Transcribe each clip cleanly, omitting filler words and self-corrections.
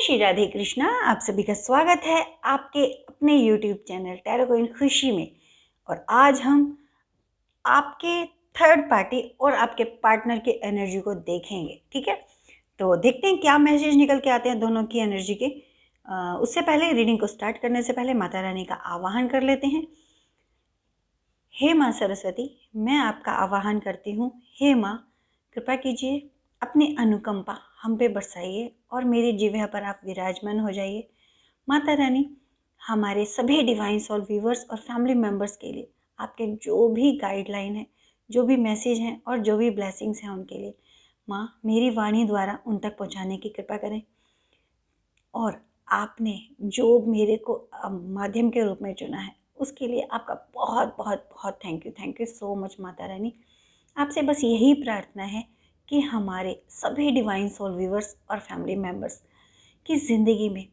श्री राधे कृष्णा। आप सभी का स्वागत है आपके अपने YouTube चैनल टैरो कोइन खुशी में। और आज हम आपके थर्ड पार्टी और आपके पार्टनर की एनर्जी को देखेंगे। ठीक है, तो देखते हैं क्या मैसेज निकल के आते हैं दोनों की एनर्जी के। उससे पहले रीडिंग को स्टार्ट करने से पहले माता रानी का आवाहन कर लेते हैं। हे माँ सरस्वती, मैं आपका आवाहन करती हूँ। हे माँ, कृपा कीजिए, अपनी अनुकंपा हम पे बरसाइए और मेरी जिह्वा पर आप विराजमान हो जाइए। माता रानी, हमारे सभी डिवाइन सोल व्यूवर्स और फैमिली मेम्बर्स के लिए आपके जो भी गाइडलाइन है, जो भी मैसेज हैं और जो भी ब्लेसिंग्स हैं उनके लिए माँ मेरी वाणी द्वारा उन तक पहुँचाने की कृपा करें। और आपने जो मेरे को माध्यम के रूप में चुना है उसके लिए आपका बहुत बहुत बहुत thank you so much Mata Rani. आपसे बस यही प्रार्थना है कि हमारे सभी डिवाइन सोल व्यूवर्स और फैमिली मेम्बर्स की ज़िंदगी में,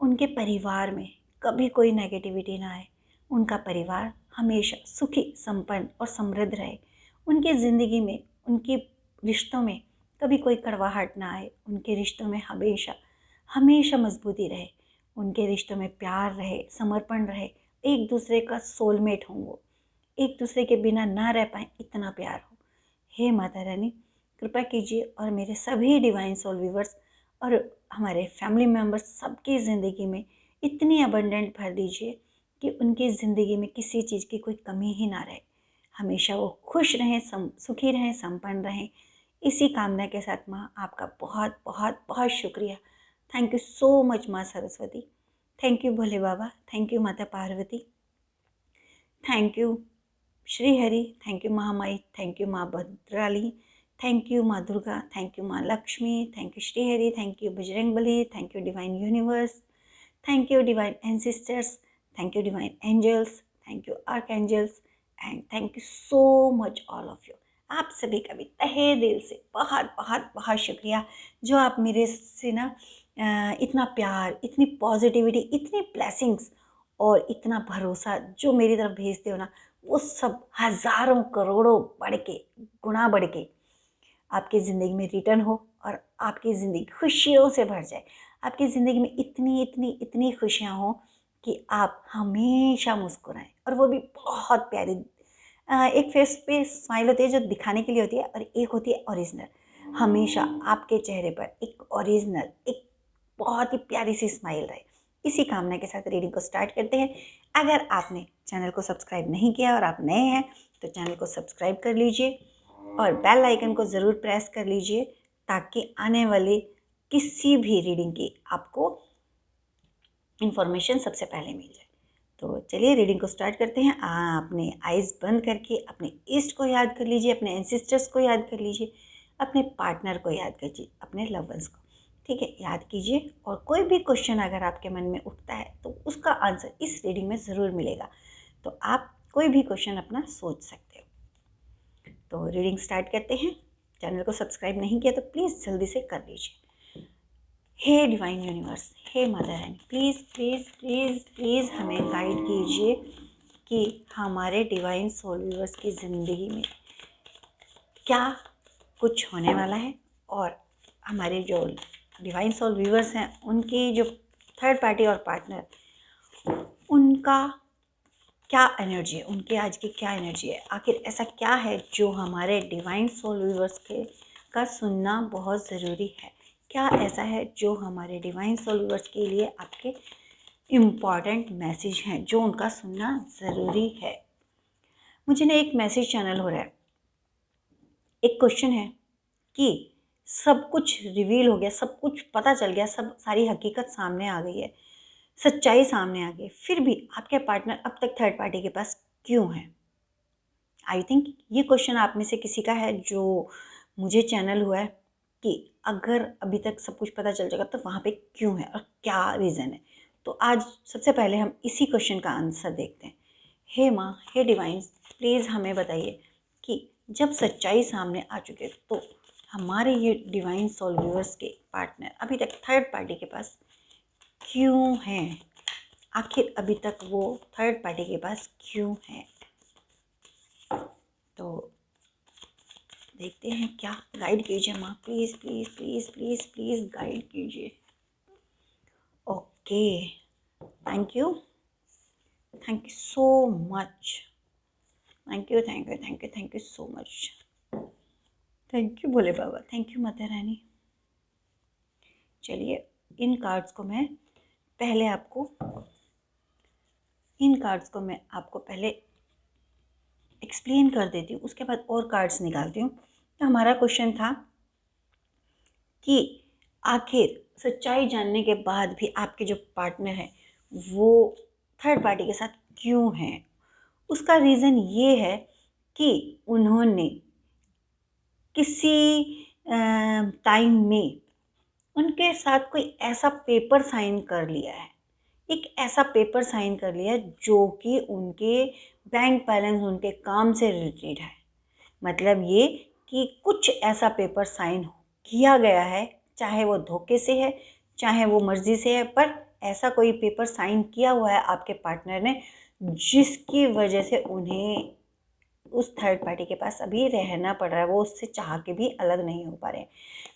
उनके परिवार में कभी कोई नेगेटिविटी ना आए। उनका परिवार हमेशा सुखी, संपन्न और समृद्ध रहे। उनकी ज़िंदगी में, उनके रिश्तों में कभी कोई कड़वाहट ना आए। उनके रिश्तों में हमेशा हमेशा मजबूती रहे। उनके रिश्तों में प्यार रहे, समर्पण रहे, एक दूसरे का सोलमेट हों, वो एक दूसरे के बिना ना रह पाए, इतना प्यार हो। हे माता रानी, कृपा कीजिए और मेरे सभी डिवाइन सोल व्यूवर्स और हमारे फैमिली मेम्बर्स सबकी ज़िंदगी में इतनी अबंडेंट भर दीजिए कि उनकी ज़िंदगी में किसी चीज़ की कोई कमी ही ना रहे। हमेशा वो खुश रहें, सुखी रहें, संपन्न रहें। इसी कामना के साथ माँ आपका बहुत बहुत बहुत शुक्रिया। थैंक यू सो मच माँ Saraswati. Thank you Bhole Baba. Thank you माता Parvati. Thank you Shri Hari. Thank you Mahamai. Thank you माँ भद्राली। थैंक यू माँ दुर्गा। थैंक यू माँ Lakshmi. Thank you Shri Hari. Thank you Bajrangbali. Thank you divine universe. Thank you divine ancestors. Thank you divine angels. Thank you archangels and thank you so much all of you. आप सभी का भी तहे दिल से बहुत बहुत बहुत शुक्रिया जो आप मेरे से ना इतना प्यार, इतनी पॉजिटिविटी, इतनी ब्लेसिंग्स और इतना भरोसा जो मेरी तरफ भेजते हो ना, वो सब हज़ारों करोड़ों बढ़ के, गुना बढ़ के आपकी ज़िंदगी में रिटर्न हो और आपकी ज़िंदगी खुशियों से भर जाए। आपकी ज़िंदगी में इतनी इतनी इतनी खुशियाँ हों कि आप हमेशा मुस्कुराएं, और वो भी बहुत प्यारी। एक फेस पे स्माइल होती है जो दिखाने के लिए होती है, और एक होती है ओरिजिनल। हमेशा आपके चेहरे पर एक ओरिजिनल, एक बहुत ही प्यारी सी स्माइल रहे। इसी कामना के साथ रीडिंग को स्टार्ट करते हैं। अगर आपने चैनल को सब्सक्राइब नहीं किया और आप नए हैं तो चैनल को सब्सक्राइब कर लीजिए और बेल आइकन को ज़रूर प्रेस कर लीजिए ताकि आने वाली किसी भी रीडिंग की आपको इन्फॉर्मेशन सबसे पहले मिल जाए। तो चलिए रीडिंग को स्टार्ट करते हैं। अपने आइज़ बंद करके अपने ईस्ट को याद कर लीजिए, अपने एंसेस्टर्स को याद कर लीजिए, अपने पार्टनर को याद कीजिए, अपने लव वंस को। ठीक है, याद कीजिए। और कोई भी क्वेश्चन अगर आपके मन में उठता है तो उसका आंसर इस रीडिंग में ज़रूर मिलेगा, तो आप कोई भी क्वेश्चन अपना सोच सकते हो। तो रीडिंग स्टार्ट करते हैं। चैनल को सब्सक्राइब नहीं किया तो प्लीज़ जल्दी से कर लीजिए। हे डिवाइन यूनिवर्स, हे मदर रानी, प्लीज़ प्लीज़ प्लीज़ प्लीज़ हमें गाइड कीजिए कि हमारे डिवाइन सोल व्यूवर्स की ज़िंदगी में क्या कुछ होने वाला है, और हमारे जो डिवाइन सोल व्यूवर्स हैं उनकी जो थर्ड पार्टी और पार्टनर, उनका क्या एनर्जी है, उनकी आज की क्या एनर्जी है। आखिर ऐसा क्या है जो हमारे डिवाइन सोल व्यूवर्स के का सुनना बहुत ज़रूरी है। क्या ऐसा है जो हमारे डिवाइन सोल व्यूवर्स के लिए आपके इम्पॉर्टेंट मैसेज हैं जो उनका सुनना ज़रूरी है। मुझे ना एक मैसेज चैनल हो रहा है, एक क्वेश्चन है कि सब कुछ रिवील हो गया, सब कुछ पता चल गया, सब सारी हकीकत सामने आ गई है, सच्चाई सामने आ गई, फिर भी आपके पार्टनर अब तक थर्ड पार्टी के पास क्यों है। आई थिंक ये क्वेश्चन आप में से किसी का है जो मुझे चैनल हुआ है कि अगर अभी तक सब कुछ पता चल जाएगा तो वहाँ पे क्यों है और क्या रीज़न है। तो आज सबसे पहले हम इसी क्वेश्चन का आंसर देखते हैं। हे माँ, हे डिवाइन्स, प्लीज़ हमें बताइए कि जब सच्चाई सामने आ चुके तो हमारे ये डिवाइन सोल व्यूअर्स के पार्टनर अभी तक थर्ड पार्टी के पास क्यों हैं। आखिर अभी तक वो थर्ड पार्टी के पास क्यों है। तो देखते हैं, क्या गाइड कीजिए माँ, please please please please please guide कीजिए। Okay, thank you so much, thank you thank you thank you thank you so much, thank you Bhole Baba, thank you माता रानी। चलिए इन कार्ड्स को मैं पहले एक्सप्लेन कर देती हूँ, उसके बाद और कार्ड्स निकालती हूँ। तो हमारा क्वेश्चन था कि आखिर सच्चाई जानने के बाद भी आपके जो पार्टनर हैं वो थर्ड पार्टी के साथ क्यों हैं। उसका रीज़न ये है कि उन्होंने किसी टाइम में उनके साथ कोई ऐसा पेपर साइन कर लिया है, एक ऐसा पेपर साइन कर लिया है जो कि उनके बैंक बैलेंस, उनके काम से रिलेटेड है। मतलब ये कि कुछ ऐसा पेपर साइन किया गया है, चाहे वो धोखे से है चाहे वो मर्जी से है, पर ऐसा कोई पेपर साइन किया हुआ है आपके पार्टनर ने जिसकी वजह से उन्हें उस थर्ड पार्टी के पास अभी रहना पड़ रहा है। वो उससे चाह के भी अलग नहीं हो पा रहे।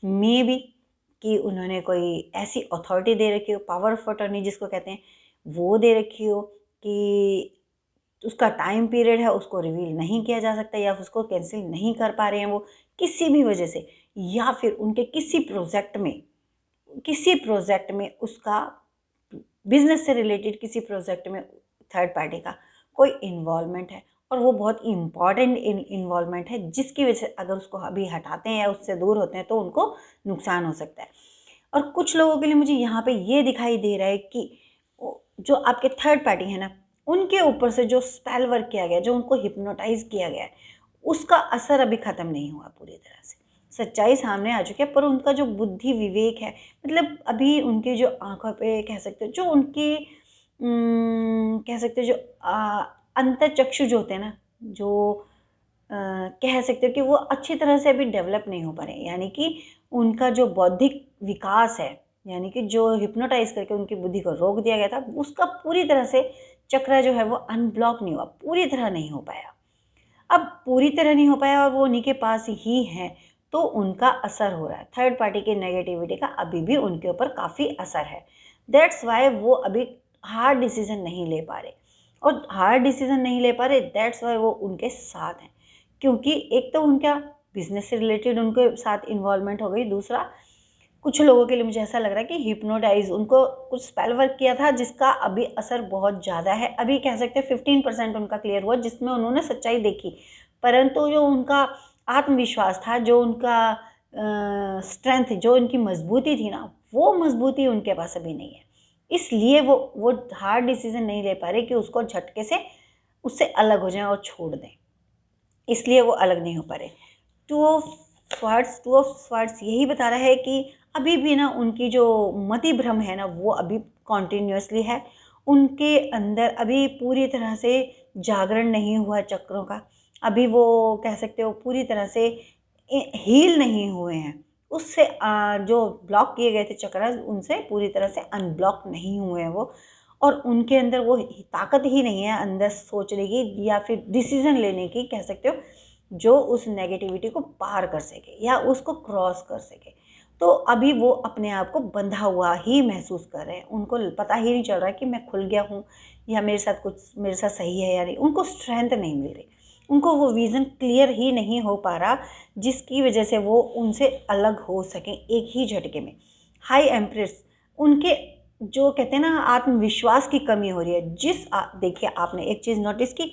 मे बी कि उन्होंने कोई ऐसी अथॉरिटी दे रखी हो, पावर ऑफ अटॉर्नी जिसको कहते हैं, वो दे रखी हो कि उसका टाइम पीरियड है, उसको रिवील नहीं किया जा सकता, या उसको कैंसिल नहीं कर पा रहे हैं वो किसी भी वजह से, या फिर उनके किसी प्रोजेक्ट में उसका बिजनेस से रिलेटेड किसी प्रोजेक्ट में थर्ड पार्टी का कोई इन्वॉल्वमेंट है और वो बहुत इम्पॉर्टेंट इन्वॉल्वमेंट है, जिसकी वजह से अगर उसको अभी हटाते हैं या उससे दूर होते हैं तो उनको नुकसान हो सकता है। और कुछ लोगों के लिए मुझे यहाँ पे ये दिखाई दे रहा है कि जो आपके थर्ड पार्टी है ना, उनके ऊपर से जो स्पेल वर्क किया गया, जो उनको हिप्नोटाइज किया गया है, उसका असर अभी ख़त्म नहीं हुआ पूरी तरह से। सच्चाई सामने आ चुकी है, पर उनका जो बुद्धि विवेक है, मतलब अभी उनकी जो आंखों पे कह सकते हो, जो उनकी कह सकते हो जो अंतर चक्षु जो होते हैं ना, जो कह सकते हो कि वो अच्छी तरह से अभी डेवलप नहीं हो पा रहे हैं। यानी कि उनका जो बौद्धिक विकास है, यानी कि जो हिप्नोटाइज करके उनकी बुद्धि को रोक दिया गया था, उसका पूरी तरह से चक्र जो है वो अनब्लॉक नहीं हुआ, पूरी तरह नहीं हो पाया। अब पूरी तरह नहीं हो पाया और वो उन्हीं के पास ही हैं, तो उनका असर हो रहा है। थर्ड पार्टी की नेगेटिविटी का अभी भी उनके ऊपर काफ़ी असर है। दैट्स वाई वो अभी हार्ड डिसीजन नहीं ले पा रहे, और हार्ड डिसीजन नहीं ले पा रहे, दैट्स वाई वो उनके साथ हैं। क्योंकि एक तो उनका बिजनेस से रिलेटेड उनके साथ इन्वॉल्वमेंट हो गई, दूसरा कुछ लोगों के लिए मुझे ऐसा लग रहा है कि हिप्नोटाइज, उनको कुछ स्पेल वर्क किया था जिसका अभी असर बहुत ज़्यादा है। अभी कह सकते हैं 15% उनका क्लियर हुआ जिसमें उन्होंने सच्चाई देखी, परंतु जो उनका आत्मविश्वास था, जो उनका स्ट्रेंथ, जो उनकी मजबूती थी ना, वो मजबूती उनके पास अभी नहीं है। इसलिए वो हार्ड डिसीजन नहीं ले पा रहे कि उसको झटके से उससे अलग हो जाएं और छोड़ दें, इसलिए वो अलग नहीं हो पा रहे। टू ऑफ स्वार्ड्स यही बता रहा है कि अभी भी ना उनकी जो मति भ्रम है ना, वो अभी कॉन्टिन्यूसली है। उनके अंदर अभी पूरी तरह से जागरण नहीं हुआ चक्रों का, अभी वो कह सकते हो पूरी तरह से हील नहीं हुए हैं। उससे जो ब्लॉक किए गए थे चक्र, उनसे पूरी तरह से अनब्लॉक नहीं हुए हैं वो, और उनके अंदर वो ताकत ही नहीं है अंदर सोचने की या फिर डिसीजन लेने की, कह सकते हो, जो उस नेगेटिविटी को पार कर सके या उसको क्रॉस कर सके। तो अभी वो अपने आप को बंधा हुआ ही महसूस कर रहे हैं, उनको पता ही नहीं चल रहा कि मैं खुल गया हूँ या मेरे साथ सही है या नहीं। उनको स्ट्रेंथ नहीं मिल रही, उनको वो विज़न क्लियर ही नहीं हो पा रहा, जिसकी वजह से वो उनसे अलग हो सकें एक ही झटके में। हाई एम्प्रेस, उनके जो कहते हैं ना आत्मविश्वास की कमी हो रही है। देखिए आपने एक चीज़ नोटिस की,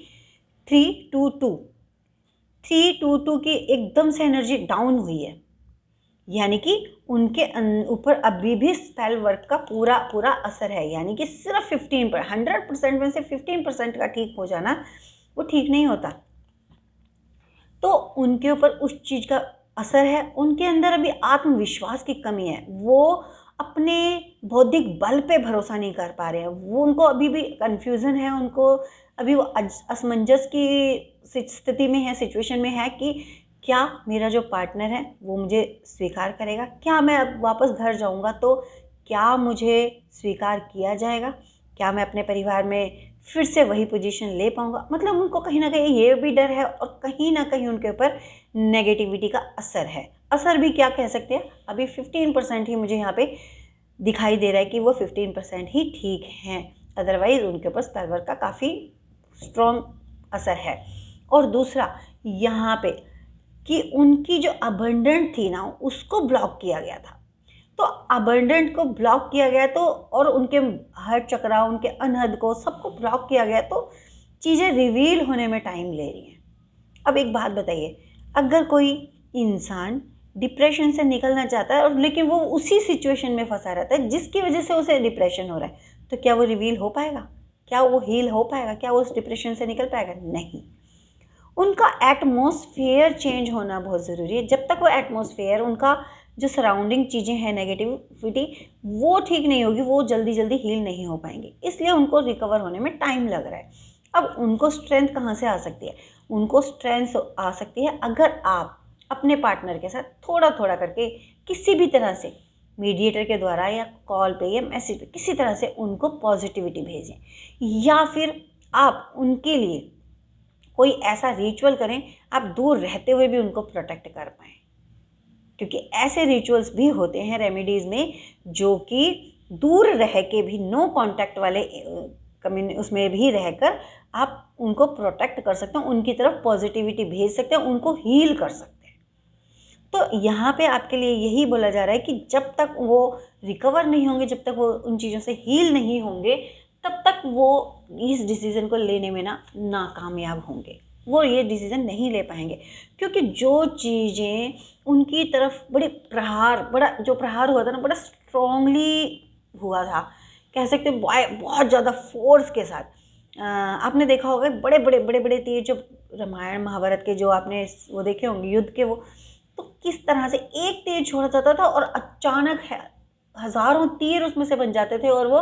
322 की एकदम से एनर्जी डाउन हुई है, यानी कि उनके ऊपर अभी भी स्पेल वर्क का पूरा असर है। यानी कि सिर्फ 100% में से 15% का ठीक हो जाना वो ठीक नहीं होता, तो उनके ऊपर उस चीज़ का असर है। उनके अंदर अभी आत्मविश्वास की कमी है, वो अपने बौद्धिक बल पे भरोसा नहीं कर पा रहे हैं। वो उनको अभी भी कन्फ्यूज़न है, उनको अभी वो असमंजस की स्थिति में है, सिचुएशन में है कि क्या मेरा जो पार्टनर है वो मुझे स्वीकार करेगा, क्या मैं अब वापस घर जाऊंगा तो क्या मुझे स्वीकार किया जाएगा, क्या मैं अपने परिवार में फिर से वही पोजीशन ले पाऊंगा। मतलब उनको कहीं ना कहीं ये भी डर है और कहीं ना कहीं उनके ऊपर नेगेटिविटी का असर है। असर भी क्या कह सकते हैं, अभी 15% ही मुझे यहाँ पे दिखाई दे रहा है कि वो 15% ही ठीक हैं, अदरवाइज़ उनके ऊपर सर्वर का काफ़ी स्ट्रॉन्ग असर है। और दूसरा यहाँ पे कि उनकी जो अबंडेंट थी ना उसको ब्लॉक किया गया था। तो अबंडेंट को ब्लॉक किया गया तो, और उनके हर चक्रा, उनके अनहद को, सबको ब्लॉक किया गया, तो चीज़ें रिवील होने में टाइम ले रही हैं। अब एक बात बताइए, अगर कोई इंसान डिप्रेशन से निकलना चाहता है और लेकिन वो उसी सिचुएशन में फंसा रहता है जिसकी वजह से उसे डिप्रेशन हो रहा है, तो क्या वो रिवील हो पाएगा? क्या वो हील हो पाएगा? क्या वो उस डिप्रेशन से निकल पाएगा? नहीं। उनका एटमॉस्फेयर चेंज होना बहुत ज़रूरी है। जब तक वो एटमॉस्फेयर, उनका जो सराउंडिंग चीज़ें हैं, नेगेटिविटी, वो ठीक नहीं होगी, वो जल्दी जल्दी हील नहीं हो पाएंगे। इसलिए उनको रिकवर होने में टाइम लग रहा है। अब उनको स्ट्रेंथ कहाँ से आ सकती है? उनको स्ट्रेंथ आ सकती है अगर आप अपने पार्टनर के साथ थोड़ा थोड़ा करके, किसी भी तरह से, मीडिएटर के द्वारा या कॉल पे या मैसेज पे, किसी तरह से उनको पॉजिटिविटी भेजें, या फिर आप उनके लिए कोई ऐसा रिचुअल करें, आप दूर रहते हुए भी उनको प्रोटेक्ट कर पाएँ। क्योंकि ऐसे रिचुअल्स भी होते हैं रेमेडीज़ में जो कि दूर रह के भी, नो कांटेक्ट वाले उसमें भी रहकर आप उनको प्रोटेक्ट कर सकते हैं, उनकी तरफ पॉजिटिविटी भेज सकते हैं, उनको हील कर सकते हैं। तो यहाँ पे आपके लिए यही बोला जा रहा है कि जब तक वो रिकवर नहीं होंगे, जब तक वो उन चीज़ों से हील नहीं होंगे, तब तक वो इस डिसीज़न को लेने में नाकामयाब होंगे। वो ये डिसीज़न नहीं ले पाएंगे, क्योंकि जो चीज़ें उनकी तरफ बड़ा जो प्रहार हुआ था ना, बड़ा स्ट्रॉन्गली हुआ था, कह सकते हैं बहुत ज़्यादा फोर्स के साथ। आपने देखा होगा बड़े बड़े तीर, जो रामायण महाभारत के जो आपने वो देखे होंगे युद्ध के, वो तो किस तरह से एक तीर छोड़ा जाता था और अचानक हजारों तीर उसमें से बन जाते थे, और वो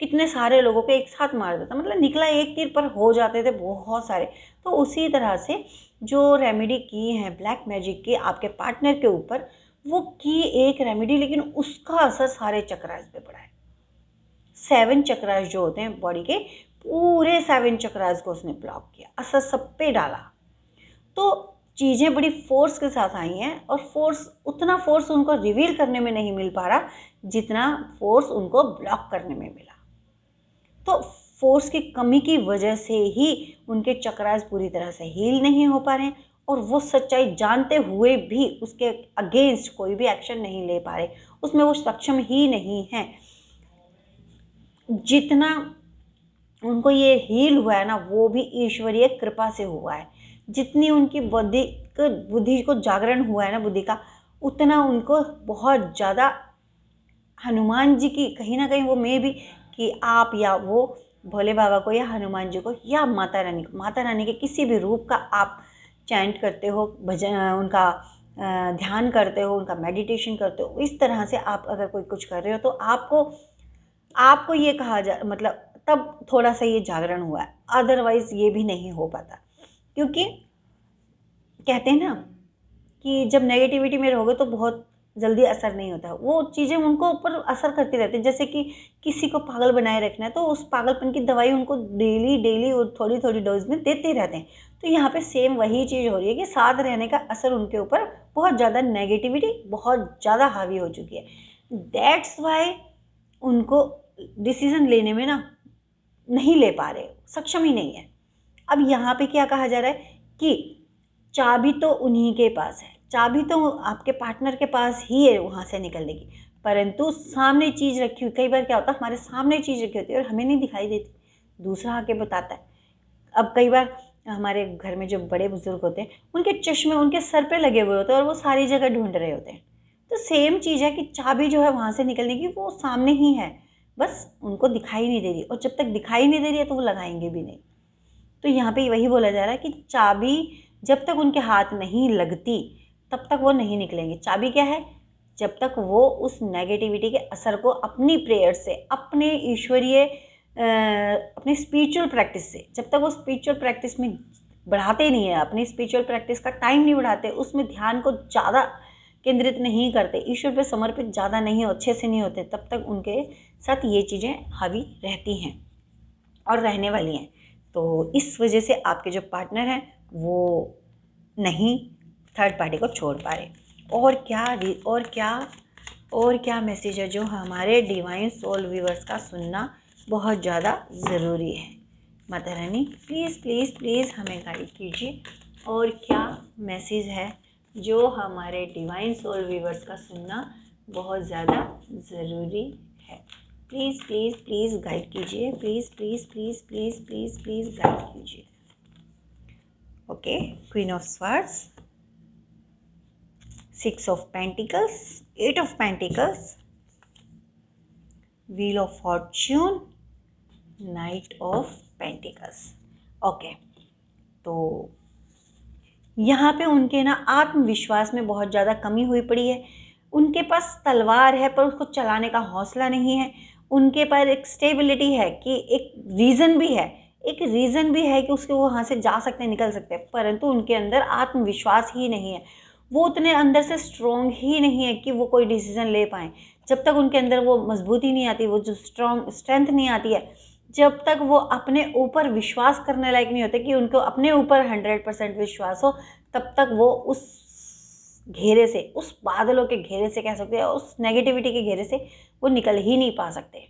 कितने सारे लोगों को एक साथ मार देता, मतलब निकला एक तीर पर हो जाते थे बहुत सारे। तो उसी तरह से जो रेमेडी की है ब्लैक मैजिक की आपके पार्टनर के ऊपर, वो की एक रेमेडी, लेकिन उसका असर सारे चक्रास पे पड़ा है। 7 चक्रास जो होते हैं बॉडी के, पूरे 7 चक्रास को उसने ब्लॉक किया, असर सब पे डाला। तो चीज़ें बड़ी फोर्स के साथ आई हैं, और उतना फोर्स उनको रिवील करने में नहीं मिल पा रहा जितना फोर्स उनको ब्लॉक करने में मिला। तो फोर्स की कमी की वजह से ही उनके चक्रास पूरी तरह से हील नहीं हो पा रहे हैं, और वो सच्चाई जानते हुए भी उसके अगेंस्ट कोई भी एक्शन नहीं ले पा रहे, उसमें वो सक्षम ही नहीं हैं। जितना उनको ये हील हुआ है ना, वो भी ईश्वरीय कृपा से हुआ है। जितनी उनकी बुद्धि को जागरण हुआ है ना, बुद्धि का, उतना उनको बहुत ज़्यादा हनुमान जी की, कहीं ना कहीं वो में भी, कि आप या वो भोले बाबा को या हनुमान जी को या माता रानी के किसी भी रूप का आप चैंट करते हो, भजन उनका ध्यान करते हो, उनका मेडिटेशन करते हो, इस तरह से आप अगर कोई कुछ कर रहे हो, तो आपको ये कहा जा, मतलब तब थोड़ा सा ये जागरण हुआ है, अदरवाइज ये भी नहीं हो पाता। क्योंकि कहते हैं ना कि जब नेगेटिविटी में रहोगे तो बहुत जल्दी असर नहीं होता, वो चीज़ें उनको ऊपर असर करती रहती है। जैसे कि किसी को पागल बनाए रखना है, तो उस पागलपन की दवाई उनको डेली और थोड़ी थोड़ी डोज में देते रहते हैं। तो यहाँ पे सेम वही चीज़ हो रही है कि साथ रहने का असर उनके ऊपर बहुत ज़्यादा, नेगेटिविटी बहुत ज़्यादा हावी हो चुकी है। दैट्स वाई उनको डिसीज़न लेने में ना नहीं ले पा रहे, सक्षम ही नहीं है। अब यहाँ पे क्या कहा जा रहा है कि चाबी तो उन्हीं के पास है, चाबी तो आपके पार्टनर के पास ही है वहाँ से निकलने की, परंतु सामने चीज़ रखी हुई, कई बार क्या होता है हमारे सामने चीज़ रखी होती है और हमें नहीं दिखाई देती, दूसरा आके बताता है। अब कई बार हमारे घर में जो बड़े बुजुर्ग होते हैं, उनके चश्मे उनके सर पे लगे हुए होते हैं और वो सारी जगह ढूंढ रहे होते हैं। तो सेम चीज़ है कि चाबी जो है वहाँ से निकलने की, वो सामने ही है, बस उनको दिखाई नहीं दे रही, और जब तक दिखाई नहीं दे रही है तो वो लगाएंगे भी नहीं। तो यहाँ पे वही बोला जा रहा है कि चाबी जब तक उनके हाथ नहीं लगती तब तक वो नहीं निकलेंगे। चाबी क्या है? जब तक वो उस नेगेटिविटी के असर को अपनी प्रेयर से, अपने ईश्वरीय अपने स्पिरिचुअल प्रैक्टिस से, जब तक वो स्पिरिचुअल प्रैक्टिस में बढ़ाते नहीं है, अपनी स्पिरिचुअल प्रैक्टिस का टाइम नहीं बढ़ाते, उसमें ध्यान को ज़्यादा केंद्रित नहीं करते, ईश्वर पे समर्पित ज़्यादा नहीं, अच्छे से नहीं होते, तब तक उनके साथ ये चीज़ें हावी रहती हैं और रहने वाली हैं। तो इस वजह से आपके जो पार्टनर हैं वो नहीं थर्ड पार्टी को छोड़ पा रहे। और क्या और क्या मैसेज है जो हमारे डिवाइन सोल व्यूअर्स का सुनना बहुत ज़्यादा ज़रूरी है। Mata Rani please please please हमें गाइड कीजिए, और क्या मैसेज है जो हमारे डिवाइन सोल व्यूअर्स का सुनना बहुत ज़्यादा ज़रूरी है। प्लीज़ प्लीज़ प्लीज़ गाइड कीजिए, please please please please please please guide कीजिए। Okay, queen of swords, 6 of Pentacles, 8 of Pentacles, Wheel of Fortune, Knight of Pentacles। Okay, तो यहाँ पे उनके ना आत्मविश्वास में बहुत ज़्यादा कमी हुई पड़ी है। उनके पास तलवार है पर उसको चलाने का हौसला नहीं है। उनके पास एक स्टेबिलिटी है कि एक रीज़न भी है, कि उसके वो वहाँ से जा सकते हैं, निकल सकते हैं, परंतु उनके अंदर आत्मविश्वास ही नहीं है। वो उतने अंदर से स्ट्रॉन्ग ही नहीं है कि वो कोई डिसीज़न ले पाएँ। जब तक उनके अंदर वो मजबूती नहीं आती, वो जो स्ट्रेंथ नहीं आती है, जब तक वो अपने ऊपर विश्वास करने लायक नहीं होते कि उनको अपने ऊपर 100% विश्वास हो, तब तक वो उस घेरे से, उस बादलों के घेरे से कह सकते हैं, उस नेगेटिविटी के घेरे से वो निकल ही नहीं पा सकते।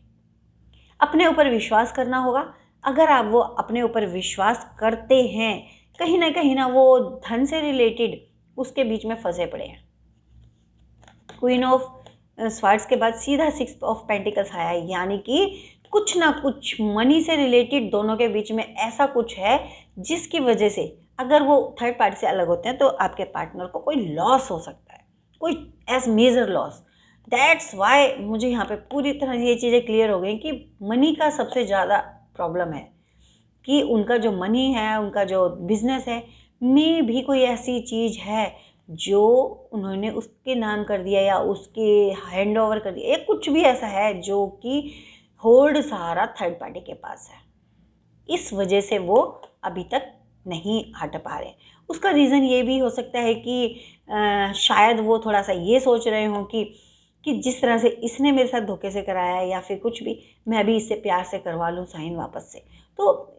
अपने ऊपर विश्वास करना होगा। अगर आप वो अपने ऊपर विश्वास करते हैं, कहीं ना वो धन से रिलेटेड उसके बीच में फंसे पड़े हैं। क्वीन ऑफ स्वार्ड्स के बाद सीधा 6 ऑफ पेंटिकल्स आया है, यानी कि कुछ ना कुछ मनी से रिलेटेड दोनों के बीच में ऐसा कुछ है जिसकी वजह से अगर वो थर्ड पार्टी से अलग होते हैं तो आपके पार्टनर को कोई लॉस हो सकता है, कोई एज मेजर लॉस। दैट्स वाई मुझे यहाँ पे पूरी तरह ये चीज़ें क्लियर हो गई कि मनी का सबसे ज़्यादा प्रॉब्लम है, कि उनका जो मनी है, उनका जो बिजनेस है, में भी कोई ऐसी चीज़ है जो उन्होंने उसके नाम कर दिया या उसके हैंड ओवर कर दिया, या कुछ भी ऐसा है जो कि होल्ड सारा थर्ड पार्टी के पास है। इस वजह से वो अभी तक नहीं हट पा रहे। उसका रीज़न ये भी हो सकता है कि शायद वो थोड़ा सा ये सोच रहे हों कि जिस तरह से इसने मेरे साथ धोखे से कराया है या फिर कुछ भी, मैं भी इससे प्यार से करवा लूँ साइन वापस से। तो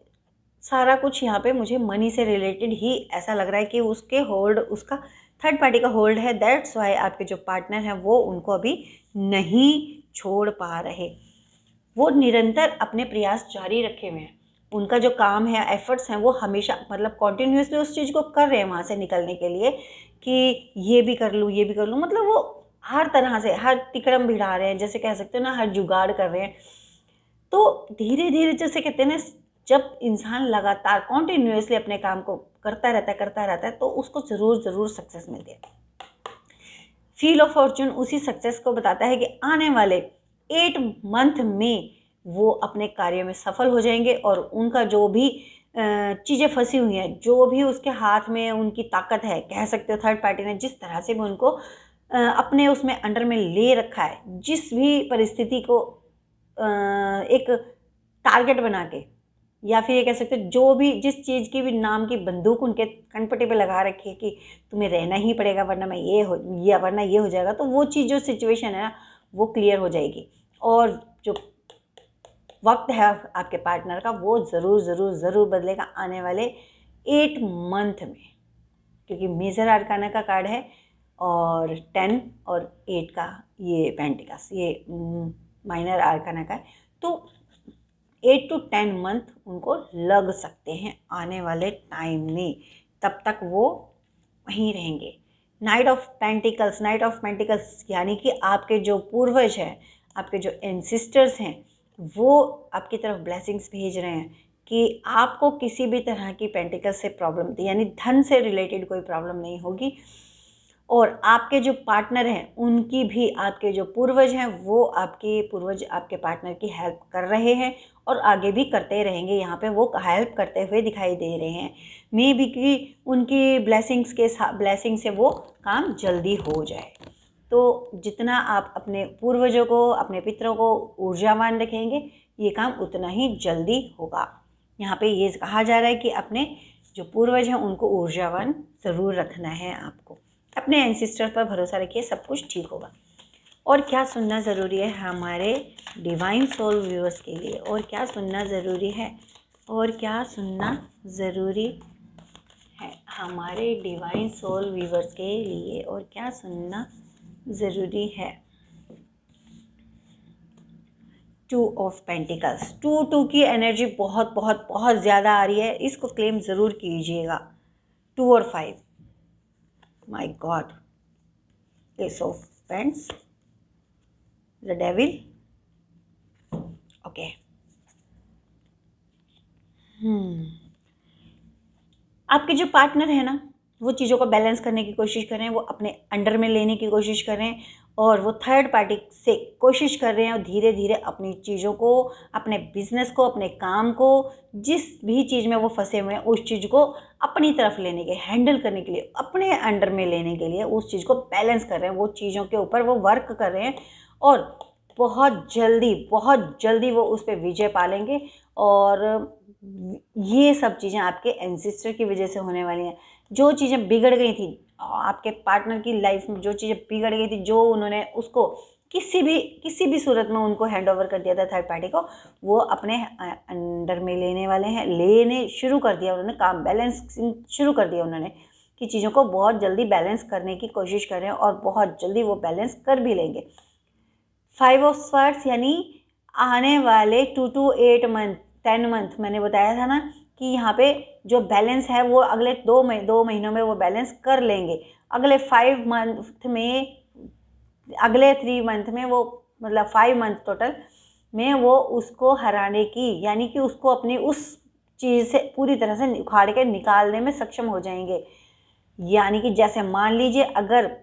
सारा कुछ यहाँ पे मुझे मनी से रिलेटेड ही ऐसा लग रहा है कि उसके होल्ड, उसका थर्ड पार्टी का होल्ड है। दैट्स वाई आपके जो पार्टनर हैं वो उनको अभी नहीं छोड़ पा रहे। वो निरंतर अपने प्रयास जारी रखे हुए हैं। उनका जो काम है, एफर्ट्स हैं, वो हमेशा मतलब कॉन्टिन्यूसली उस चीज़ को कर रहे हैं वहाँ से निकलने के लिए, कि ये भी कर लूँ, ये भी कर लूँ। मतलब वो हर तरह से हर तिकड़म भिड़ा रहे हैं, जैसे कह सकते हो ना, हर जुगाड़ कर रहे हैं। तो धीरे धीरे, जैसे कहते हैं ना, जब इंसान लगातार कॉन्टिन्यूसली अपने काम को करता रहता है तो उसको ज़रूर सक्सेस मिलती है। व्हील ऑफ फॉर्चून उसी सक्सेस को बताता है कि आने वाले 8 मंथ में वो अपने कार्य में सफल हो जाएंगे, और उनका जो भी चीज़ें फंसी हुई हैं, जो भी उसके हाथ में उनकी ताकत है, कह सकते हो थर्ड पार्टी ने जिस तरह से भी उनको अपने उसमें अंडर में ले रखा है, जिस भी परिस्थिति को एक टारगेट बना के, या फिर ये कह सकते हैं जो भी, जिस चीज़ की भी नाम की बंदूक उनके कनपट्टी पे लगा रखी है कि तुम्हें रहना ही पड़ेगा वरना मैं वरना ये हो जाएगा, तो वो चीज़, जो सिचुएशन है ना, वो क्लियर हो जाएगी। और जो वक्त है आपके पार्टनर का, वो ज़रूर बदलेगा आने वाले 8 मंथ में, क्योंकि मेजर आर्काना का कार्ड है और 10 और 8 का ये पेंटिकल्स, ये माइनर आर्काना का है। तो 8 to 10 मंथ उनको लग सकते हैं आने वाले टाइम में, तब तक वो वहीं रहेंगे। नाइट ऑफ पेंटिकल्स यानी कि आपके जो पूर्वज हैं, आपके जो एंसिस्टर्स हैं, वो आपकी तरफ ब्लेसिंग्स भेज रहे हैं कि आपको किसी भी तरह की पेंटिकल्स से प्रॉब्लम, यानी धन से रिलेटेड कोई प्रॉब्लम नहीं होगी। और आपके जो पार्टनर हैं उनकी भी, आपके जो पूर्वज हैं वो आपके पूर्वज आपके पार्टनर की हेल्प कर रहे हैं और आगे भी करते रहेंगे। यहाँ पे वो हेल्प करते हुए दिखाई दे रहे हैं। मे बी कि उनकी ब्लेसिंग से वो काम जल्दी हो जाए। तो जितना आप अपने पूर्वजों को, अपने पितरों को ऊर्जावान रखेंगे, ये काम उतना ही जल्दी होगा। यहाँ पे ये कहा जा रहा है कि अपने जो पूर्वज हैं उनको ऊर्जावान ज़रूर रखना है आपको। अपने एंसिस्टर पर भरोसा रखिए, सब कुछ ठीक होगा। और क्या सुनना ज़रूरी है हमारे डिवाइन सोल व्यूअर्स के लिए, और क्या सुनना ज़रूरी है, और क्या सुनना ज़रूरी है हमारे डिवाइन सोल व्यूअर्स के लिए, और क्या सुनना ज़रूरी है। टू ऑफ पेंटिकल्स, टू की एनर्जी बहुत बहुत बहुत ज़्यादा आ रही है, इसको क्लेम ज़रूर कीजिएगा। 2 और 5, my God, S of paints, the devil, okay. आपके जो पार्टनर है ना, वो चीज़ों को बैलेंस करने की कोशिश कर रहे हैं, वो अपने अंडर में लेने की कोशिश कर रहे हैं, और वो थर्ड पार्टी से कोशिश कर रहे हैं और धीरे धीरे अपनी चीज़ों को, अपने बिजनेस को, अपने काम को, जिस भी चीज़ में वो फंसे हुए हैं उस चीज़ को अपनी तरफ लेने के, हैंडल करने के लिए, अपने अंडर में लेने के लिए उस चीज़ को बैलेंस कर रहे हैं। वो चीज़ों के ऊपर वो वर्क कर रहे हैं और बहुत जल्दी वो उस पर विजय पालेंगे। और ये सब चीज़ें आपके एंसेस्टर की वजह से होने वाली हैं। जो चीज़ें बिगड़ गई थी आपके पार्टनर की लाइफ में, जो चीज़ें बिगड़ गई थी, जो उन्होंने उसको किसी भी सूरत में उनको हैंड ओवर कर दिया था थर्ड पार्टी को, वो अपने अंडर में लेने वाले हैं, लेने शुरू कर दिया उन्होंने, काम बैलेंसिंग शुरू कर दिया उन्होंने, कि चीज़ों को बहुत जल्दी बैलेंस करने की कोशिश कर रहे हैं और बहुत जल्दी वो बैलेंस कर भी लेंगे। 5 ऑफ स्वर्ड्स यानी आने वाले 2 to 8 मंथ, 10 मंथ, मैंने बताया था ना कि यहाँ पे जो बैलेंस है वो अगले 2 महीनों में वो बैलेंस कर लेंगे। अगले 5 मंथ में, अगले 3 मंथ में वो, मतलब 5 मंथ टोटल में वो उसको हराने की, यानी कि उसको अपनी उस चीज़ से पूरी तरह से उखाड़ के निकालने में सक्षम हो जाएंगे। यानी कि जैसे मान लीजिए अगर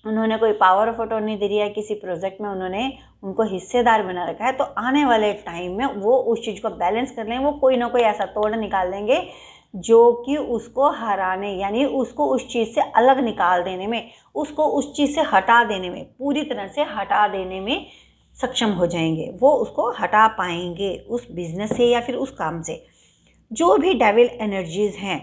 उन्होंने कोई पावर ऑफ अटॉर्नी दे दिया है किसी प्रोजेक्ट में, उन्होंने उनको हिस्सेदार बना रखा है, तो आने वाले टाइम में वो उस चीज़ को बैलेंस कर लेंगे, वो कोई ना कोई ऐसा तोड़ निकाल देंगे जो कि उसको हराने, यानी उसको उस चीज़ से अलग निकाल देने में, उसको उस चीज़ से हटा देने में, पूरी तरह से हटा देने में सक्षम हो जाएंगे। वो उसको हटा पाएंगे उस बिजनेस से या फिर उस काम से। जो भी डेविल एनर्जीज़ हैं,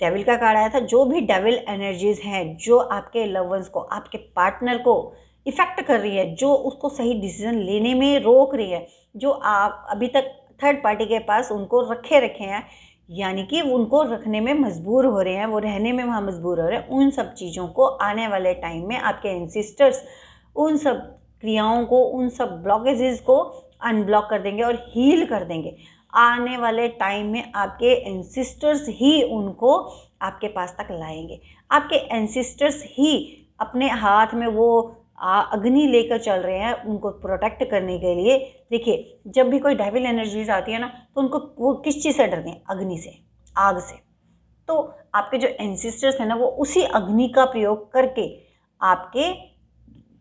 डेविल का कार्ड आया था, जो भी डेविल एनर्जीज़ हैं जो आपके लव वंस को, आपके पार्टनर को इफ़ेक्ट कर रही है, जो उसको सही डिसीजन लेने में रोक रही है, जो आप अभी तक थर्ड पार्टी के पास उनको रखे हैं, यानी कि उनको रखने में मजबूर हो रहे हैं, वो रहने में वहाँ मजबूर हो रहे हैं, उन सब चीज़ों को आने वाले टाइम में आपके एंसेस्टर्स उन सब क्रियाओं को, उन सब ब्लॉकेजेस को अनब्लॉक कर देंगे और हील कर देंगे। आने वाले टाइम में आपके एंसेस्टर्स ही उनको आपके पास तक लाएंगे। आपके एंसेस्टर्स ही अपने हाथ में वो अग्नि लेकर चल रहे हैं उनको प्रोटेक्ट करने के लिए। देखिए, जब भी कोई डेविल एनर्जीज आती है ना, तो उनको वो किस चीज़ से डरते हैं? अग्नि से, आग से। तो आपके जो एंसेस्टर्स हैं ना, वो उसी अग्नि का प्रयोग करके आपके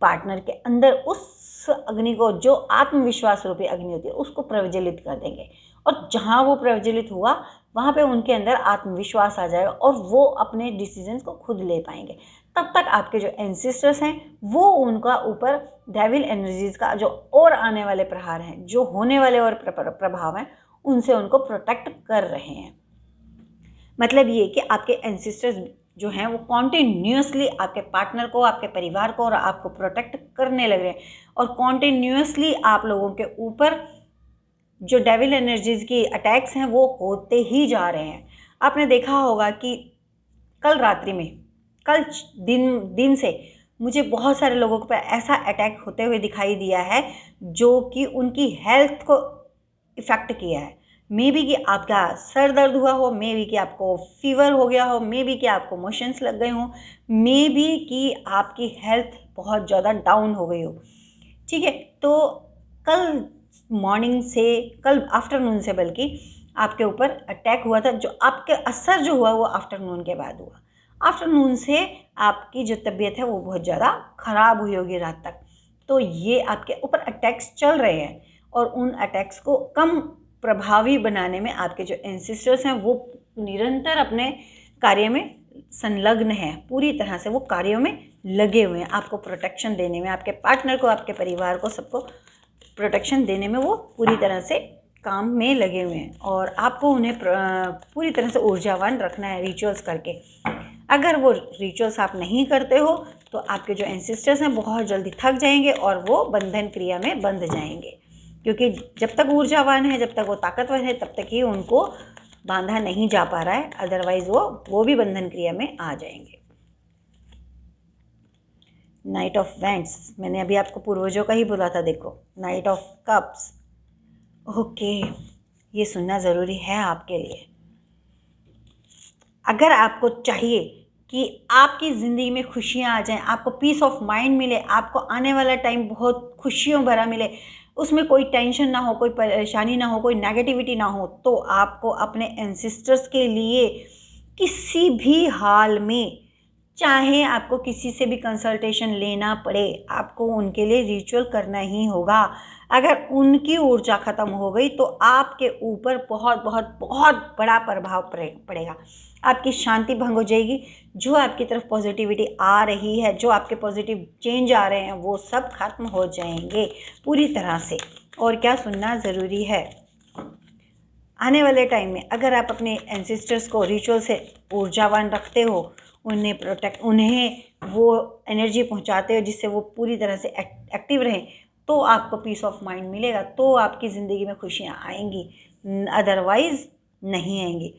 पार्टनर के अंदर उस अग्नि को, जो आत्मविश्वास रूपी अग्नि होती है, उसको प्रज्वलित कर देंगे। और जहाँ वो प्रज्वलित हुआ वहाँ पे उनके अंदर आत्मविश्वास आ जाएगा और वो अपने डिसीजंस को खुद ले पाएंगे। तब तक आपके जो एंसेस्टर्स हैं वो उनका ऊपर डेविल एनर्जीज का जो और आने वाले प्रहार हैं, जो होने वाले और प्रभाव हैं, उनसे उनको प्रोटेक्ट कर रहे हैं। मतलब ये कि आपके एंसेस्टर्स जो हैं वो कॉन्टिन्यूसली आपके पार्टनर को, आपके परिवार को और आपको प्रोटेक्ट करने लग रहे हैं, और कॉन्टिन्यूसली आप लोगों के ऊपर जो डेविल एनर्जीज की अटैक्स हैं वो होते ही जा रहे हैं। आपने देखा होगा कि कल रात्रि में, कल दिन से मुझे बहुत सारे लोगों पर ऐसा अटैक होते हुए दिखाई दिया है जो कि उनकी हेल्थ को इफ़ेक्ट किया है। मे बी कि आपका सर दर्द हुआ हो, मे बी कि आपको फीवर हो गया हो, मे बी कि आपको मोशंस लग गए हों, मे बी कि आपकी हेल्थ बहुत ज़्यादा डाउन हो गई हो। ठीक है, तो कल मॉर्निंग से, कल आफ्टरनून से बल्कि आपके ऊपर अटैक हुआ था, जो आपके असर जो हुआ वो आफ्टरनून के बाद हुआ। आफ्टरनून से आपकी जो तबीयत है वो बहुत ज़्यादा ख़राब हुई होगी रात तक। तो ये आपके ऊपर अटैक्स चल रहे हैं और उन अटैक्स को कम प्रभावी बनाने में आपके जो एंसेस्टर्स हैं वो निरंतर अपने कार्य में संलग्न हैं, पूरी तरह से वो कार्यों में लगे हुए हैं, आपको प्रोटेक्शन देने में, आपके पार्टनर को, आपके परिवार को, सबको प्रोटेक्शन देने में वो पूरी तरह से काम में लगे हुए हैं। और आपको उन्हें पूरी तरह से ऊर्जावान रखना है रिचुअल्स करके। अगर वो रिचुअल्स आप नहीं करते हो तो आपके जो एंसेस्टर्स हैं बहुत जल्दी थक जाएंगे और वो बंधन क्रिया में बंध जाएंगे, क्योंकि जब तक ऊर्जावान है, जब तक वो ताकतवर है, तब तक ही उनको बांधा नहीं जा पा रहा है, अदरवाइज वो भी बंधन क्रिया में आ जाएंगे। नाइट ऑफ वेंट्स, मैंने अभी आपको पूर्वजों का ही बोला था, देखो नाइट ऑफ कप्स। ओके, ये सुनना ज़रूरी है आपके लिए। अगर आपको चाहिए कि आपकी ज़िंदगी में खुशियाँ आ जाएं, आपको पीस ऑफ माइंड मिले, आपको आने वाला टाइम बहुत खुशियों भरा मिले, उसमें कोई टेंशन ना हो, कोई परेशानी ना हो, कोई नेगेटिविटी ना हो, तो आपको अपने एंसेस्टर्स के लिए किसी भी हाल में, चाहे आपको किसी से भी कंसल्टेशन लेना पड़े, आपको उनके लिए रिचुअल करना ही होगा। अगर उनकी ऊर्जा ख़त्म हो गई तो आपके ऊपर बहुत बहुत बहुत बड़ा प्रभाव पड़ेगा। आपकी शांति भंग हो जाएगी। जो आपकी तरफ पॉजिटिविटी आ रही है, जो आपके पॉजिटिव चेंज आ रहे हैं, वो सब खत्म हो जाएंगे पूरी तरह से। और क्या सुनना ज़रूरी है, आने वाले टाइम में अगर आप अपने एंसेस्टर्स को रिचुअल से ऊर्जावान रखते हो, उन्हें वो एनर्जी पहुंचाते हो जिससे वो पूरी तरह से एक्टिव रहें, तो आपको पीस ऑफ माइंड मिलेगा, तो आपकी ज़िंदगी में खुशियाँ आएंगी, अदरवाइज नहीं आएंगी।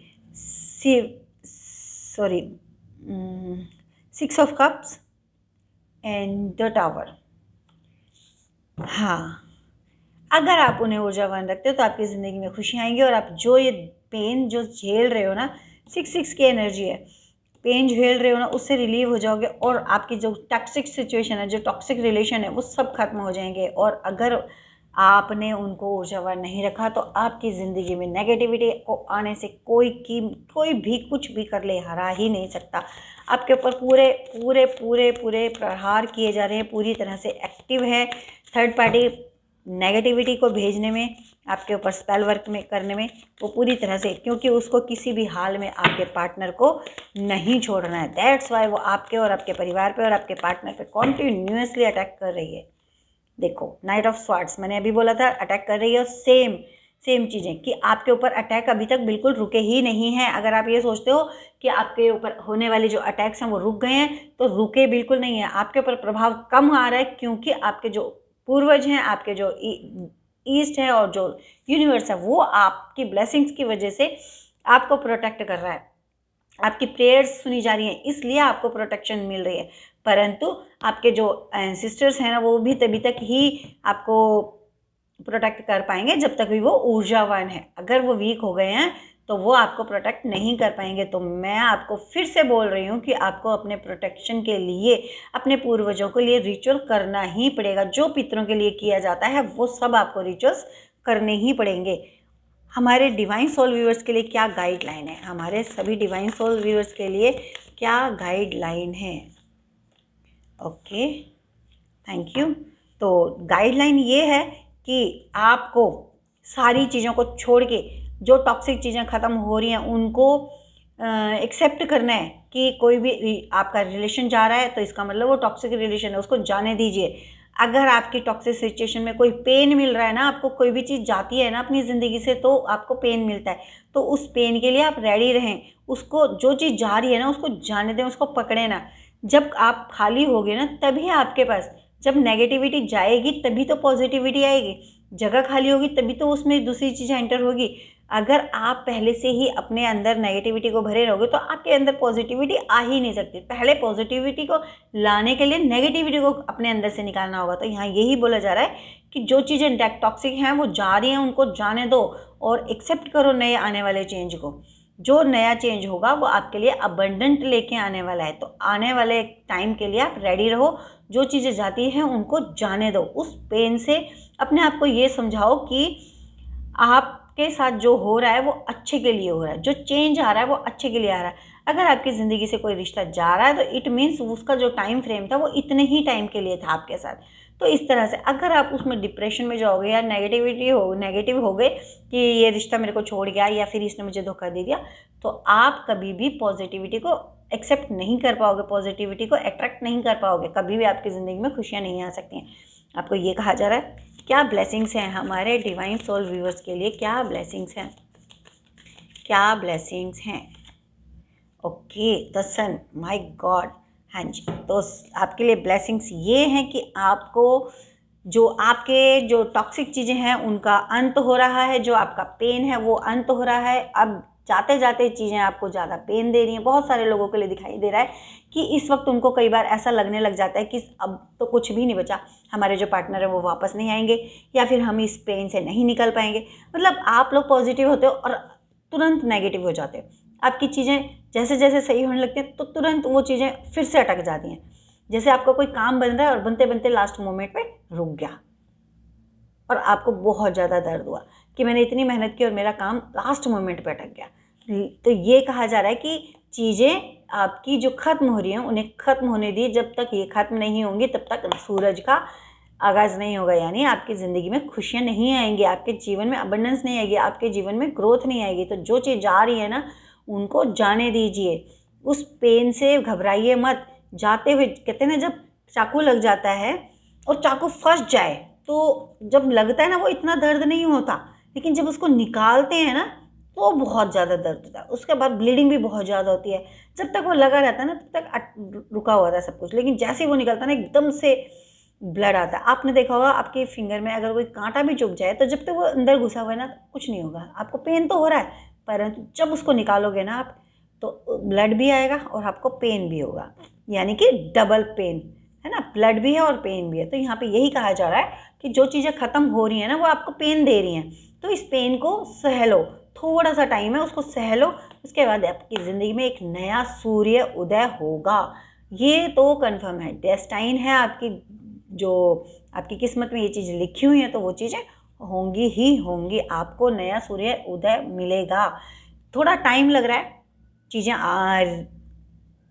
Sorry, 6 of cups and the tower. हाँ, अगर आप उन्हें ऊर्जावान रखते हो तो आपकी ज़िंदगी में खुशियाँ आएंगी और आप जो ये पेन जो झेल रहे हो ना, 6 की एनर्जी है, पेन झेल रहे हो ना, उससे रिलीव हो जाओगे और आपकी जो टॉक्सिक सिचुएशन है, जो टॉक्सिक रिलेशन है, वो सब खत्म हो जाएंगे। और अगर आपने उनको ऊर्जावान नहीं रखा तो आपकी ज़िंदगी में नेगेटिविटी को आने से कोई भी कुछ भी कर ले, हरा ही नहीं सकता। आपके ऊपर पूरे पूरे पूरे पूरे प्रहार किए जा रहे हैं, पूरी तरह से एक्टिव है थर्ड पार्टी नेगेटिविटी को भेजने में, आपके ऊपर स्पेल वर्क में करने में, वो पूरी तरह से, क्योंकि उसको किसी भी हाल में आपके पार्टनर को नहीं छोड़ना है। दैट्स वाई वो आपके और आपके परिवार पे और आपके पार्टनर पे कॉन्टिन्यूसली अटैक कर रही है। देखो नाइट ऑफ स्वार्ड्स, मैंने अभी बोला था अटैक कर रही है, और सेम चीज़ें कि आपके ऊपर अटैक अभी तक बिल्कुल रुके ही नहीं हैं। अगर आप ये सोचते हो कि आपके ऊपर होने वाले जो अटैक्स हैं वो रुक गए हैं, तो रुके बिल्कुल नहीं है। आपके ऊपर प्रभाव कम आ रहा है, क्योंकि आपके जो पूर्वज हैं, आपके जो ईस्ट है और जो यूनिवर्स है, वो आपकी ब्लेसिंग्स की वजह से आपको प्रोटेक्ट कर रहा है। आपकी प्रेयर्स सुनी जा रही हैं, इसलिए आपको प्रोटेक्शन मिल रही है। परंतु आपके जो एंसेस्टर्स हैं ना, वो भी तभी तक ही आपको प्रोटेक्ट कर पाएंगे जब तक भी वो ऊर्जावान है। अगर वो वीक हो गए हैं तो वो आपको प्रोटेक्ट नहीं कर पाएंगे। तो मैं आपको फिर से बोल रही हूँ कि आपको अपने प्रोटेक्शन के लिए अपने पूर्वजों के लिए रिचुअल करना ही पड़ेगा। जो पितरों के लिए किया जाता है वो सब आपको रिचुअल्स करने ही पड़ेंगे। हमारे डिवाइन सोल व्यूअर्स के लिए क्या गाइडलाइन है, हमारे सभी डिवाइन सोल व्यूअर्स के लिए क्या गाइडलाइन है? Okay, thank you. तो गाइडलाइन ये है कि आपको सारी चीज़ों को छोड़ के, जो टॉक्सिक चीज़ें ख़त्म हो रही हैं उनको एक्सेप्ट करना है कि कोई भी आपका रिलेशन जा रहा है तो इसका मतलब वो टॉक्सिक रिलेशन है, उसको जाने दीजिए। अगर आपकी टॉक्सिक सिचुएशन में कोई पेन मिल रहा है ना, आपको कोई भी चीज़ जाती है ना अपनी ज़िंदगी से तो आपको पेन मिलता है, तो उस पेन के लिए आप रेडी रहें। उसको, जो चीज़ जा रही है ना, उसको जाने दें, उसको पकड़े ना। जब आप खाली होगे ना, तभी आपके पास, जब नेगेटिविटी जाएगी तभी तो पॉजिटिविटी आएगी। जगह खाली होगी तभी तो उसमें दूसरी चीज़ें एंटर होगी। अगर आप पहले से ही अपने अंदर नेगेटिविटी को भरे रहोगे तो आपके अंदर पॉजिटिविटी आ ही नहीं सकती। पहले पॉजिटिविटी को लाने के लिए नेगेटिविटी को अपने अंदर से निकालना होगा। तो यहाँ यही बोला जा रहा है कि जो चीज़ें टॉक्सिक हैं वो जा रही हैं, उनको जाने दो और एक्सेप्ट करो नए आने वाले चेंज को। जो नया चेंज होगा वो आपके लिए अबंडेंट लेके आने वाला है। तो आने वाले टाइम के लिए आप रेडी रहो। जो चीज़ें जाती हैं उनको जाने दो। उस पेन से अपने आप को ये समझाओ कि आपके साथ जो हो रहा है वो अच्छे के लिए हो रहा है, जो चेंज आ रहा है वो अच्छे के लिए आ रहा है। अगर आपकी ज़िंदगी से कोई रिश्ता जा रहा है तो इट मीन्स उसका जो टाइम फ्रेम था वो इतने ही टाइम के लिए था आपके साथ। तो इस तरह से अगर आप उसमें डिप्रेशन में जाओगे या नेगेटिव हो गए कि ये रिश्ता मेरे को छोड़ गया या फिर इसने मुझे धोखा दे दिया, तो आप कभी भी पॉजिटिविटी को एक्सेप्ट नहीं कर पाओगे, पॉजिटिविटी को अट्रैक्ट नहीं कर पाओगे। कभी भी आपकी ज़िंदगी में खुशियाँ नहीं आ सकती हैं। आपको ये कहा जा रहा है। क्या ब्लेसिंग्स हैं हमारे डिवाइन सोल व्यूअर्स के लिए? क्या ब्लेसिंग्स हैं? क्या ब्लेसिंग्स हैं? Okay, the sun, my god. हाँ जी, तो आपके लिए ब्लेसिंग्स ये हैं कि आपको जो टॉक्सिक चीज़ें हैं उनका अंत हो रहा है, जो आपका पेन है वो अंत हो रहा है। अब जाते जाते चीज़ें आपको ज़्यादा पेन दे रही हैं। बहुत सारे लोगों के लिए दिखाई दे रहा है कि इस वक्त उनको कई बार ऐसा लगने लग जाता है कि अब तो कुछ भी नहीं बचा, हमारे जो पार्टनर है वो वापस नहीं आएंगे या फिर हम इस पेन से नहीं निकल पाएंगे। मतलब आप लोग पॉजिटिव होते हो और तुरंत नेगेटिव हो जाते हो। आपकी चीज़ें जैसे जैसे सही होने लगती हैं तो तुरंत वो चीज़ें फिर से अटक जाती हैं। जैसे आपका कोई काम बन रहा है और बनते बनते लास्ट मोमेंट पे रुक गया और आपको बहुत ज़्यादा दर्द हुआ कि मैंने इतनी मेहनत की और मेरा काम लास्ट मोमेंट पे अटक गया। तो ये कहा जा रहा है कि चीज़ें आपकी जो ख़त्म हो रही हैं उन्हें ख़त्म होने दी। जब तक ये ख़त्म नहीं होंगी तब तक सूरज का आगाज़ नहीं होगा, यानी आपकी ज़िंदगी में खुशियाँ नहीं आएंगी, आपके जीवन में अबंडेंस नहीं आएगी, आपके जीवन में ग्रोथ नहीं आएगी। तो जो चीज़ जा रही है ना उनको जाने दीजिए, उस पेन से घबराइए मत। जाते हुए कहते हैं ना, जब चाकू लग जाता है और चाकू फंस जाए तो जब लगता है ना वो इतना दर्द नहीं होता, लेकिन जब उसको निकालते हैं ना तो बहुत ज़्यादा दर्द होता है। उसके बाद ब्लीडिंग भी बहुत ज़्यादा होती है। जब तक वो लगा रहता है ना तब तक रुका हुआ था सब कुछ, लेकिन जैसे ही वो निकलता है ना एकदम से ब्लड आता है। आपने देखा होगा आपके फिंगर में अगर कोई कांटा भी चुभ जाए तो जब तक वो अंदर घुसा हुआ है ना कुछ नहीं होगा, आपको पेन तो हो रहा है, परंतु जब उसको निकालोगे ना आप तो ब्लड भी आएगा और आपको पेन भी होगा, यानी कि डबल पेन है ना, ब्लड भी है और पेन भी है। तो यहाँ पे यही कहा जा रहा है कि जो चीज़ें ख़त्म हो रही हैं ना वो आपको पेन दे रही हैं, तो इस पेन को सह लो, थोड़ा सा टाइम है उसको सह लो, उसके बाद आपकी ज़िंदगी में एक नया सूर्य उदय होगा। ये तो कन्फर्म है, डेस्टाइन है आपकी, जो आपकी किस्मत में ये चीज़ लिखी हुई है तो वो चीज़ें होंगी ही होंगी। आपको नया सूर्य उदय मिलेगा। थोड़ा टाइम लग रहा है, चीज़ें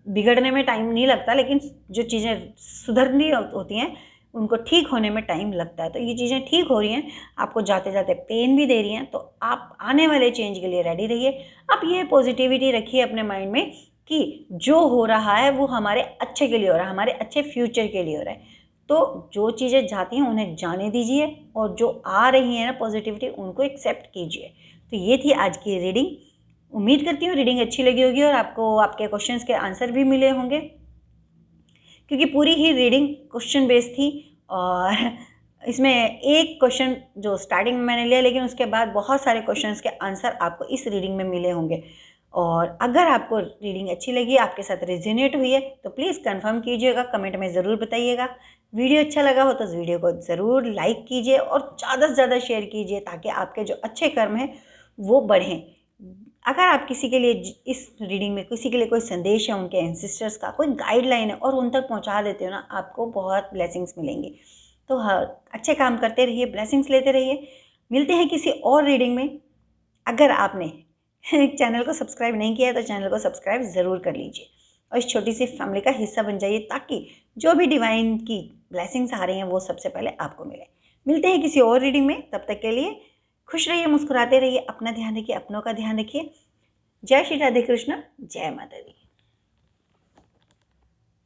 बिगड़ने में टाइम नहीं लगता, लेकिन जो चीज़ें सुधरनी होती हैं उनको ठीक होने में टाइम लगता है। तो ये चीज़ें ठीक हो रही हैं, आपको जाते जाते पेन भी दे रही हैं, तो आप आने वाले चेंज के लिए रेडी रहिए। आप ये पॉजिटिविटी रखिए अपने माइंड में कि जो हो रहा है वो हमारे अच्छे के लिए हो रहा है, हमारे अच्छे फ्यूचर के लिए हो रहा है। तो जो चीज़ें जाती हैं उन्हें जाने दीजिए और जो आ रही हैं ना पॉजिटिविटी उनको एक्सेप्ट कीजिए। तो ये थी आज की रीडिंग। उम्मीद करती हूँ रीडिंग अच्छी लगी होगी और आपको आपके क्वेश्चंस के आंसर भी मिले होंगे, क्योंकि पूरी ही रीडिंग क्वेश्चन बेस्ड थी। और इसमें एक क्वेश्चन जो स्टार्टिंग में मैंने लिया, लेकिन उसके बाद बहुत सारे क्वेश्चंस के आंसर आपको इस रीडिंग में मिले होंगे। और अगर आपको रीडिंग अच्छी लगी, आपके साथ रेजोनेट हुई है, तो प्लीज़ कंफर्म कीजिएगा, कमेंट में ज़रूर बताइएगा। वीडियो अच्छा लगा हो तो वीडियो को ज़रूर लाइक कीजिए और ज़्यादा से ज़्यादा शेयर कीजिए ताकि आपके जो अच्छे कर्म हैं वो बढ़ें। अगर आप किसी के लिए इस रीडिंग में किसी के लिए कोई संदेश है, उनके एंसेस्टर्स का कोई गाइडलाइन है और उन तक पहुंचा देते हो ना, आपको बहुत ब्लेसिंग्स मिलेंगी। तो हाँ, अच्छे काम करते रहिए, ब्लेसिंग्स लेते रहिए। मिलते हैं किसी और रीडिंग में। अगर आपने चैनल को सब्सक्राइब नहीं किया है तो चैनल को सब्सक्राइब ज़रूर कर लीजिए और इस छोटी सी फैमिली का हिस्सा बन जाइए, ताकि जो भी डिवाइन की ब्लेसिंग्स आ रही हैं वो सबसे पहले आपको मिले। मिलते हैं किसी और रीडिंग में, तब तक के लिए खुश रहिए, मुस्कुराते रहिए, अपना ध्यान रखिए, अपनों का ध्यान रखिए। जय श्री राधे कृष्ण, जय माता दी।